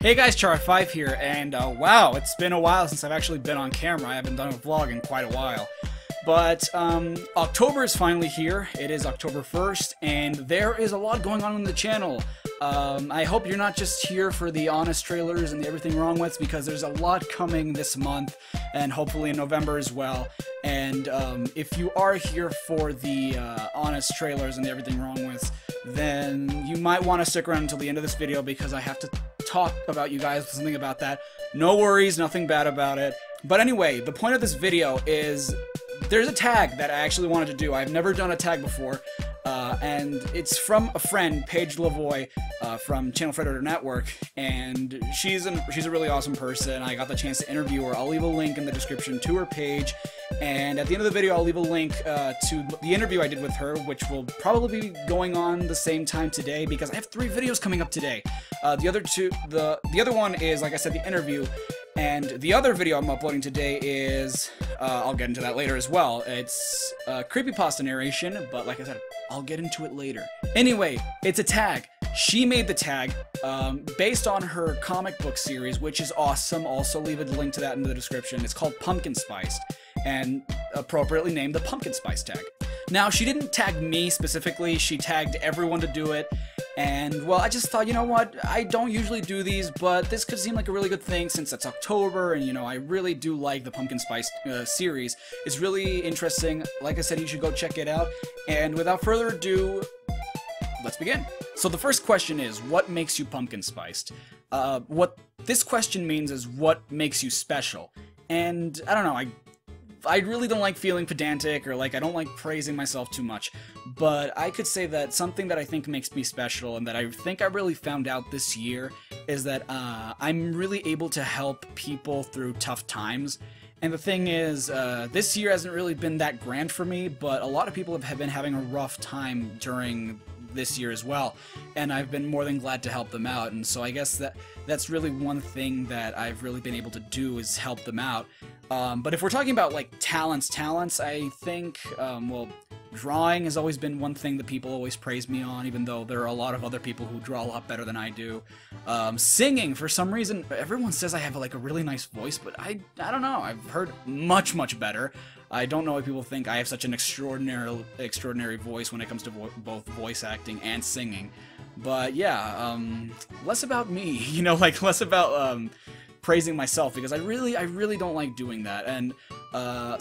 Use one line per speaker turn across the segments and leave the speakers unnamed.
Hey guys, Char5 here, and wow, it's been a while since I've actually been on camera. I haven't done a vlog in quite a while. But October is finally here. It is October 1st, and there is a lot going on the channel. I hope you're not just here for the honest trailers and the everything wrong with, because there's a lot coming this month, and hopefully in November as well. And if you are here for the honest trailers and the everything wrong with, then you might want to stick around until the end of this video, because I have to talk about you guys, something about that. No worries, nothing bad about it. But anyway, the point of this video is there's a tag that I actually wanted to do. I've never done a tag before, and it's from a friend, Paige Lavoie, from Channel Predator Network, and she's a really awesome person. I got the chance to interview her. I'll leave a link in the description to her page, and at the end of the video I'll leave a link to the interview I did with her, which will probably be going on the same time today, because I have 3 videos coming up today. The other one is, like I said, the interview. And the other video I'm uploading today is, I'll get into that later as well. It's creepypasta narration, but like I said, I'll get into it later. Anyway, it's a tag. She made the tag based on her comic book series, which is awesome. Also leave a link to that in the description. It's called Pumpkin Spiced, and appropriately named the Pumpkin Spice tag. Now, she didn't tag me specifically, she tagged everyone to do it. And, well, I just thought, you know what, I don't usually do these, but this could seem like a really good thing since it's October, and, you know, I really do like the Pumpkin Spice series. It's really interesting. Like I said, you should go check it out. And without further ado, let's begin. So the first question is, what makes you pumpkin spiced? What this question means is, what makes you special? And, I don't know, I really don't like feeling pedantic, or like I don't like praising myself too much, but I could say that something that I think makes me special, and that I think I really found out this year, is that I'm really able to help people through tough times. And the thing is, this year hasn't really been that grand for me, but a lot of people have been having a rough time during this year as well, and I've been more than glad to help them out. And so I guess that's really one thing that I've really been able to do, is help them out. But if we're talking about like talents, I think, well, drawing has always been one thing that people always praise me on, even though there are a lot of other people who draw a lot better than I do. Singing, for some reason, everyone says I have like a really nice voice, but I don't know, I've heard much better. I don't know why people think I have such an extraordinary voice when it comes to both voice acting and singing. But yeah, less about me, you know, like less about praising myself, because I really don't like doing that. And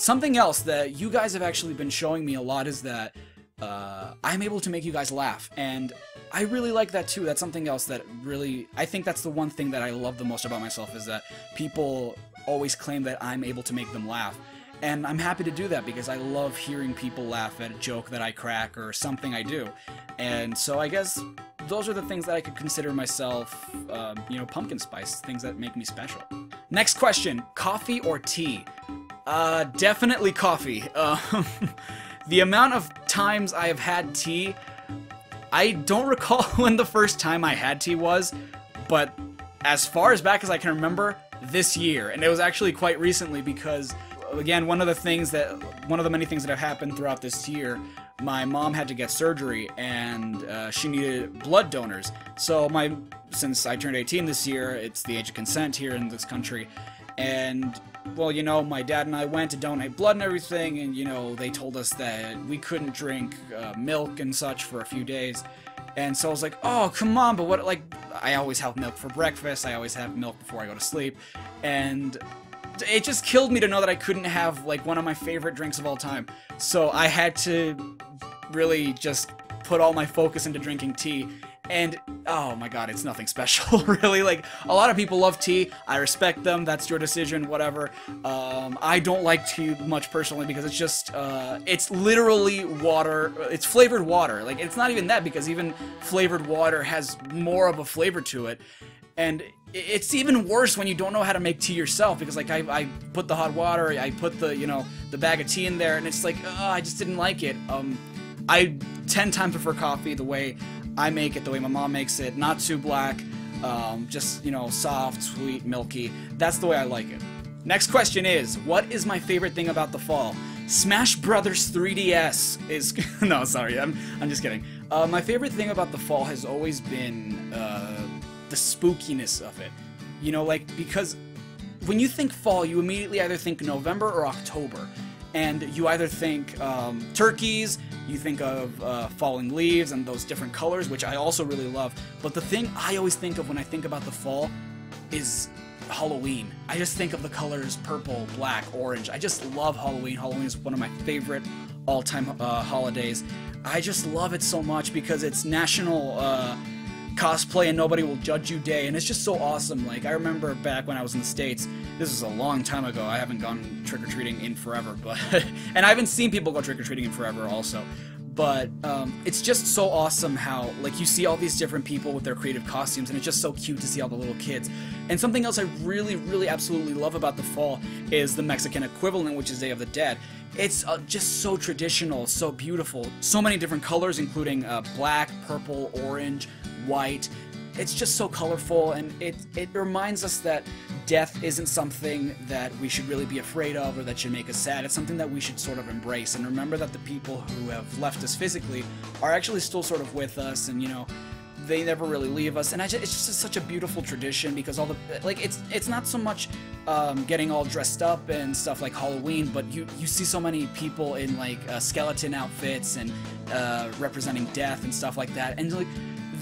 something else that you guys have actually been showing me a lot is that I'm able to make you guys laugh, and I really like that too. That's something else that really, I think that's the one thing that I love the most about myself, is that people always claim that I'm able to make them laugh. And I'm happy to do that, because I love hearing people laugh at a joke that I crack or something I do. And so I guess those are the things that I could consider myself, you know, pumpkin spice, things that make me special. Next question, coffee or tea? Definitely coffee. The amount of times I have had tea, I don't recall when the first time I had tea was, but as far as back as I can remember, this year. And it was actually quite recently, because again, one of the many things that have happened throughout this year, my mom had to get surgery, and she needed blood donors. So since I turned 18 this year, it's the age of consent here in this country, and well, you know, my dad and I went to donate blood and everything, and you know, they told us that we couldn't drink milk and such for a few days. And so I was like, oh, come on, but what, like, I always have milk for breakfast, I always have milk before I go to sleep, and it just killed me to know that I couldn't have, like, one of my favorite drinks of all time. So I had to really just put all my focus into drinking tea, and oh my god, it's nothing special, really. Like, a lot of people love tea, I respect them, that's your decision, whatever. I don't like tea much personally, because it's just, it's literally water, it's flavored water. Like, it's not even that, because even flavored water has more of a flavor to it. And it's even worse when you don't know how to make tea yourself, because like I put the hot water, I put the, you know, the bag of tea in there, and it's like, I just didn't like it. I 10 times prefer coffee the way I make it, the way my mom makes it, not too black, just, you know, soft, sweet, milky. That's the way I like it. Next question is, what is my favorite thing about the fall? Smash Brothers 3DS is no, sorry, I'm just kidding. My favorite thing about the fall has always been the spookiness of it. You know, like, because when you think fall, you immediately either think November or October. And you either think turkeys, you think of falling leaves and those different colors, which I also really love. But the thing I always think of when I think about the fall is Halloween. I just think of the colors purple, black, orange. I just love Halloween. Halloween is one of my favorite all-time holidays. I just love it so much because it's National Cosplay and Nobody Will Judge You Day, and it's just so awesome. Like, I remember back when I was in the States, this is a long time ago, I haven't gone trick-or-treating in forever, but and I haven't seen people go trick-or-treating in forever also. But it's just so awesome how, like, you see all these different people with their creative costumes, and it's just so cute to see all the little kids. And something else I really, really absolutely love about the fall is the Mexican equivalent, which is Day of the Dead. It's just so traditional, so beautiful. So many different colors, including black, purple, orange, white. It's just so colorful, and it reminds us that death isn't something that we should really be afraid of or that should make us sad. It's something that we should sort of embrace and remember that the people who have left us physically are actually still sort of with us, and, you know, they never really leave us. And it's just such a beautiful tradition because all the, like, it's not so much getting all dressed up and stuff like Halloween, but you see so many people in, like, skeleton outfits and representing death and stuff like that, and, like,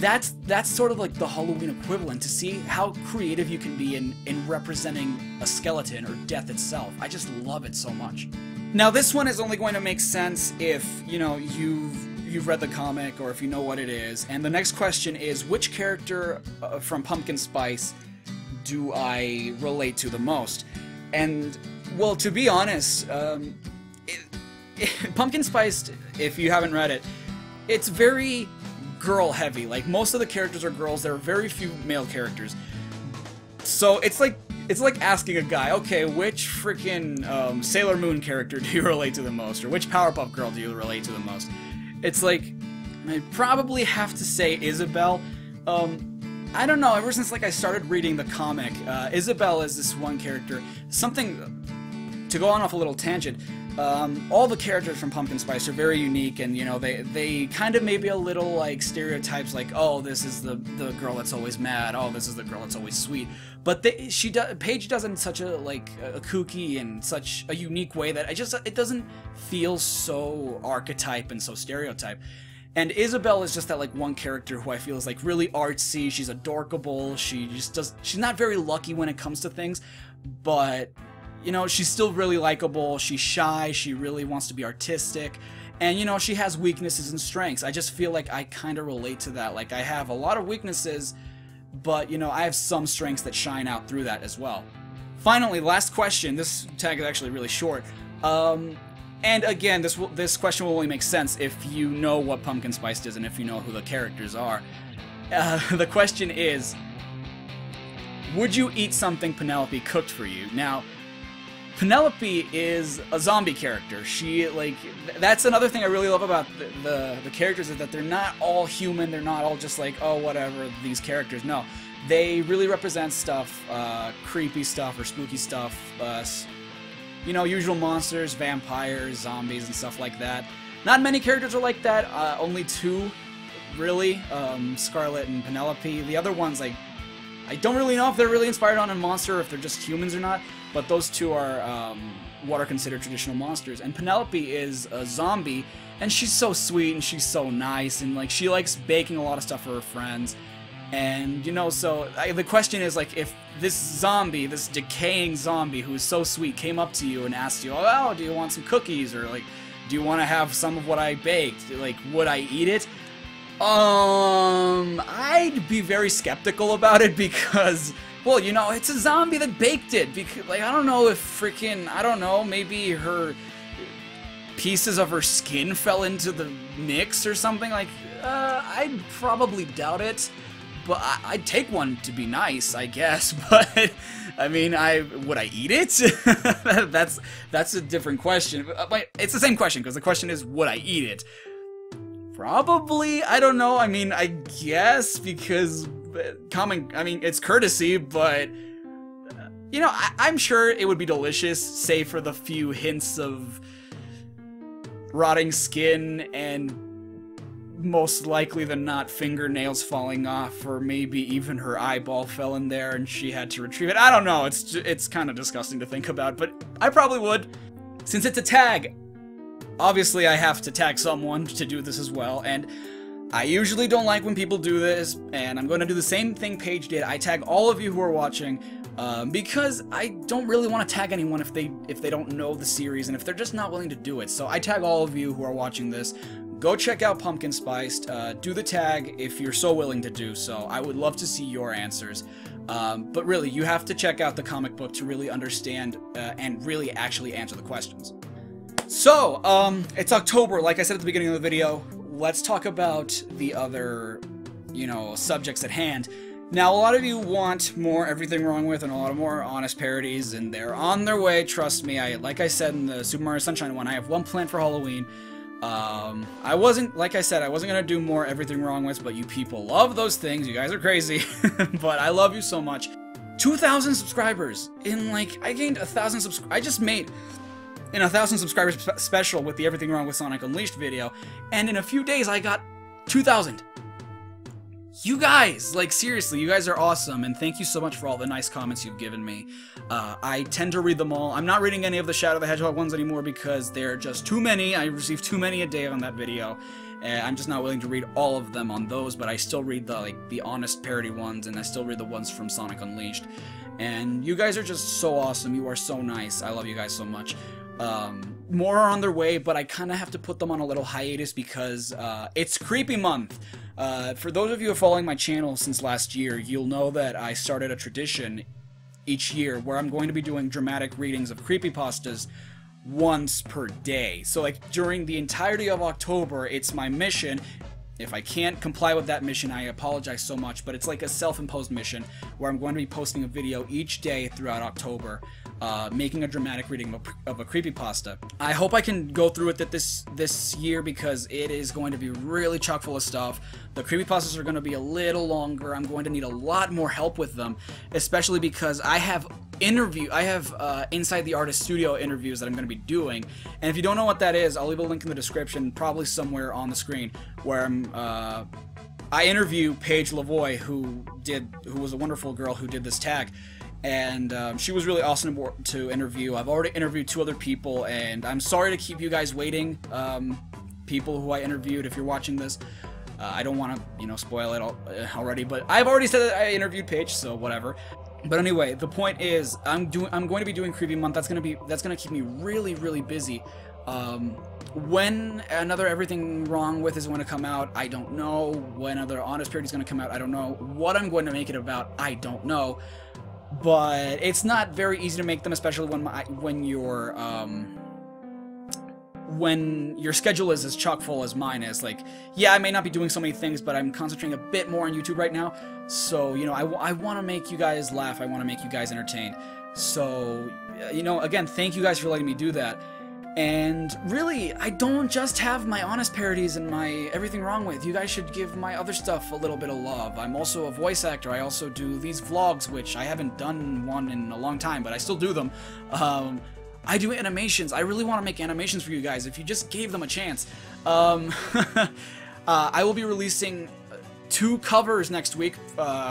that's sort of like the Halloween equivalent, to see how creative you can be in representing a skeleton or death itself. I just love it so much. Now, this one is only going to make sense if, you know, you've read the comic or if you know what it is. And the next question is, which character from Pumpkin Spice do I relate to the most? And, well, to be honest, Pumpkin Spice, if you haven't read it, it's very girl heavy. Like, most of the characters are girls. There are very few male characters. So it's like asking a guy, okay, which freaking Sailor Moon character do you relate to the most, or which Powerpuff Girl do you relate to the most? It's like, I probably have to say Isabelle. I don't know, ever since, like, I started reading the comic, Isabelle is this one character. Something, to go on off a little tangent, all the characters from Pumpkin Spice are very unique, and, you know, they kind of maybe a little, like, stereotypes, like, oh, this is the girl that's always mad, oh, this is the girl that's always sweet. But Paige does it in such a, like, a kooky and such a unique way that it doesn't feel so archetype and so stereotype. And Isabelle is just that, like, one character who I feel is, like, really artsy. She's adorkable. She's not very lucky when it comes to things, but, you know, she's still really likable. She's shy. She really wants to be artistic. And, you know, she has weaknesses and strengths. I just feel like I kind of relate to that. Like, I have a lot of weaknesses, but, you know, I have some strengths that shine out through that as well. Finally, last question. This tag is actually really short. And again, this question will only make sense if you know what Pumpkin Spice is and if you know who the characters are. The question is, would you eat something Penelope cooked for you? Now, Penelope is a zombie character. She, like, that's another thing I really love about the characters, is that they're not all human. They're not all just like, oh, whatever, these characters. No, they really represent stuff, creepy stuff or spooky stuff, you know, usual monsters, vampires, zombies, and stuff like that. Not many characters are like that, only two, really, Scarlet and Penelope. The other ones, like, I don't really know if they're really inspired on a monster or if they're just humans or not, but those two are what are considered traditional monsters. And Penelope is a zombie, and she's so sweet and she's so nice, and, like, she likes baking a lot of stuff for her friends. And, you know, so the question is, like, if this zombie, this decaying zombie who is so sweet, came up to you and asked you, oh, do you want some cookies, or, like, do you want to have some of what I baked? Like, would I eat it? I'd be very skeptical about it because, well, you know, it's a zombie that baked it. Because, like, I don't know if freaking, I don't know, maybe her pieces of her skin fell into the mix or something. Like, I'd probably doubt it. But I'd take one to be nice, I guess. But I mean, would I eat it? that's a different question. But it's the same question, because the question is, would I eat it? Probably. I don't know. I mean, I guess, because it's courtesy. But you know, I'm sure it would be delicious, save for the few hints of rotting skin and most likely than not fingernails falling off, or maybe even her eyeball fell in there and she had to retrieve it. I don't know, it's kind of disgusting to think about, but I probably would. Since it's a tag, obviously I have to tag someone to do this as well, and I usually don't like when people do this, and I'm going to do the same thing Paige did. I tag all of you who are watching, because I don't really want to tag anyone if they don't know the series and if they're just not willing to do it. So I tag all of you who are watching this. Go check out Pumpkin Spiced. Do the tag if you're so willing to do so. I would love to see your answers. But really, you have to check out the comic book to really understand and really actually answer the questions. So, it's October, like I said at the beginning of the video. Let's talk about the other, subjects at hand. Now, a lot of you want more Everything Wrong With and a lot of more honest parodies, and they're on their way, trust me. Like I said in the Super Mario Sunshine one, I have one planned for Halloween. Like I said, I wasn't gonna do more Everything Wrong With, but you people love those things. You guys are crazy. But I love you so much. 2,000 subscribers in, I gained 1,000 subscribers. I just made in 1,000 subscribers special with the Everything Wrong With Sonic Unleashed video, and in a few days I got 2,000. You guys, seriously, you guys are awesome, and thank you so much for all the nice comments you've given me. I tend to read them all. I'm not reading any of the Shadow the Hedgehog ones anymore because they're just too many. I receive too many a day on that video, and I'm just not willing to read all of them on those, but I still read the honest parody ones, and I still read the ones from Sonic Unleashed. And you guys are just so awesome. You are so nice. I love you guys so much. More are on their way, but I kind of have to put them on a little hiatus because it's Creepy Month. For those of you who are following my channel since last year, you'll know that I started a tradition each year where I'm going to be doing dramatic readings of creepypastas once per day. So during the entirety of October, it's my mission. If I can't comply with that mission, I apologize so much, but it's like a self-imposed mission where I'm going to be posting a video each day throughout October, making a dramatic reading of a creepypasta. I hope I can go through with it this year because it is going to be really chock full of stuff. The creepypastas are going to be a little longer. I'm going to need a lot more help with them, especially because I have Inside the Artist Studio interviews that I'm going to be doing, and if you don't know what that is, I'll leave a link in the description, probably somewhere on the screen, where I interview Paige Lavoie, who was a wonderful girl who did this tag, and she was really awesome to interview. I've already interviewed 2 other people, and I'm sorry to keep you guys waiting, people who I interviewed, if you're watching this. I don't want to, spoil it already, but I've already said that I interviewed Paige, so whatever. But anyway, the point is, I'm going to be doing Creepy Month. That's gonna keep me really, really busy. When another Everything Wrong With is going to come out, I don't know. When another Honest Parody is going to come out, I don't know. What I'm going to make it about, I don't know. But it's not very easy to make them, especially when your schedule is as chock full as mine is. Yeah, I may not be doing so many things, but I'm concentrating a bit more on YouTube right now. So, I want to make you guys laugh. I want to make you guys entertained. So, again, thank you guys for letting me do that. And really, I don't just have my honest parodies and my Everything Wrong With. You guys should give my other stuff a little bit of love. I'm also a voice actor. I also do these vlogs, which I haven't done one in a long time, but I still do them. I do animations. I really want to make animations for you guys if you just gave them a chance. I will be releasing 2 covers next week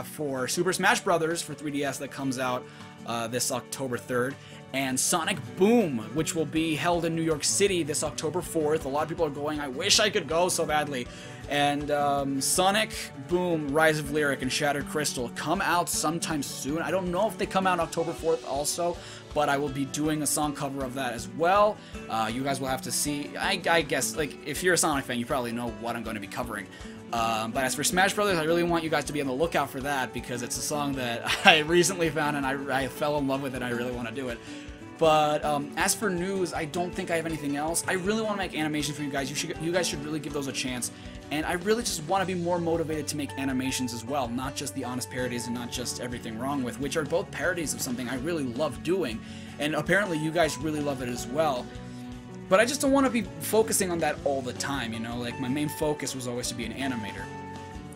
for Super Smash Bros. For 3DS that comes out this October 3rd. And Sonic Boom, which will be held in New York City this October 4th. A lot of people are going. I wish I could go so badly. And Sonic Boom, Rise of Lyric, and Shattered Crystal come out sometime soon. I don't know if they come out October 4th also, but I will be doing a song cover of that as well. You guys will have to see. I guess, if you're a Sonic fan, you probably know what I'm going to be covering. But as for Smash Brothers, I really want you guys to be on the lookout for that because it's a song that I recently found and I fell in love with it and I really want to do it. But as for news, I don't think I have anything else. I really want to make animations for you guys. You guys should really give those a chance. And I really just want to be more motivated to make animations as well, not just the honest parodies and not just Everything Wrong With, which are both parodies of something I really love doing. And apparently you guys really love it as well. But I just don't want to be focusing on that all the time, my main focus was always to be an animator.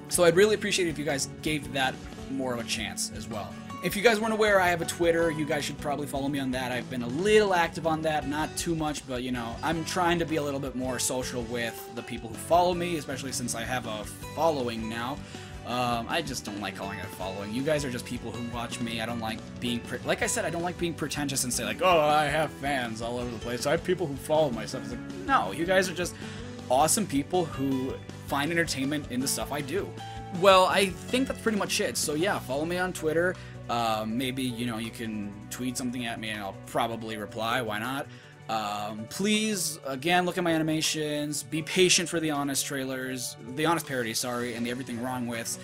So I'd really appreciate it if you guys gave that more of a chance as well. If you guys weren't aware, I have a Twitter. You guys should probably follow me on that. I've been a little active on that, not too much, but you know, I'm trying to be a little bit more social with the people who follow me, especially since I have a following now. I just don't like calling it a following. You guys are just people who watch me. I don't like being, like I said, I don't like being pretentious and say like, oh, I have fans all over the place. I have people who follow my stuff. It's like, no, you guys are just awesome people who find entertainment in the stuff I do. Well, I think that's pretty much it. So yeah, follow me on Twitter. Maybe, you know, you can tweet something at me and I'll probably reply. Why not? Please, again, look at my animations. Be patient for the Honest trailers, the Honest parodies, sorry, and the Everything Wrong Withs.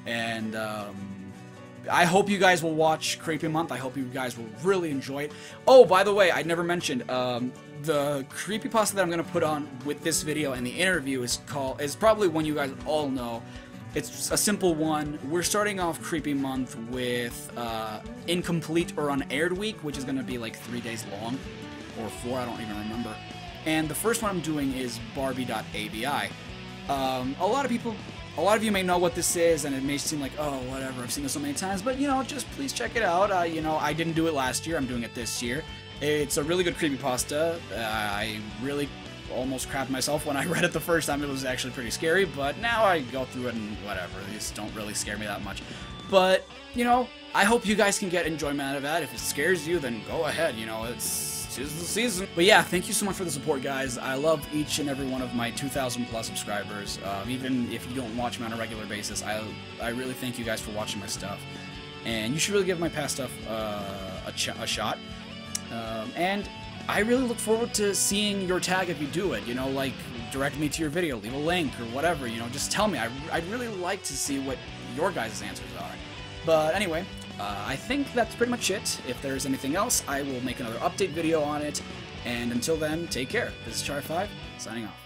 And I hope you guys will watch Creepy Month. I hope you guys will really enjoy it. Oh, by the way, I never mentioned the creepypasta that I'm gonna put on with this video and the interview is probably one you guys all know. It's a simple one. We're starting off Creepy Month with Incomplete or Unaired Week, which is gonna be like 3 days long. Or 4, I don't even remember. And the first one I'm doing is Barbie.avi. A lot of you may know what this is, and it may seem like, oh, whatever, I've seen this so many times, but, you know, just please check it out. You know, I didn't do it last year, I'm doing it this year. It's a really good creepypasta. I really almost crapped myself when I read it the first time. It was actually pretty scary, but now I go through it and whatever. These don't really scare me that much. But, you know, I hope you guys can get enjoyment out of that. If it scares you, then go ahead, you know, it's the season. But yeah, thank you so much for the support, guys. I love each and every one of my 2,000 plus subscribers. Even if you don't watch me on a regular basis, I really thank you guys for watching my stuff. And you should really give my past stuff a shot. And I really look forward to seeing your tag if you do it. You know, like, direct me to your video, leave a link or whatever, you know, just tell me. I'd really like to see what your guys' answers are. But anyway, I think that's pretty much it. If there's anything else, I will make another update video on it. And until then, take care. This is Char5, signing off.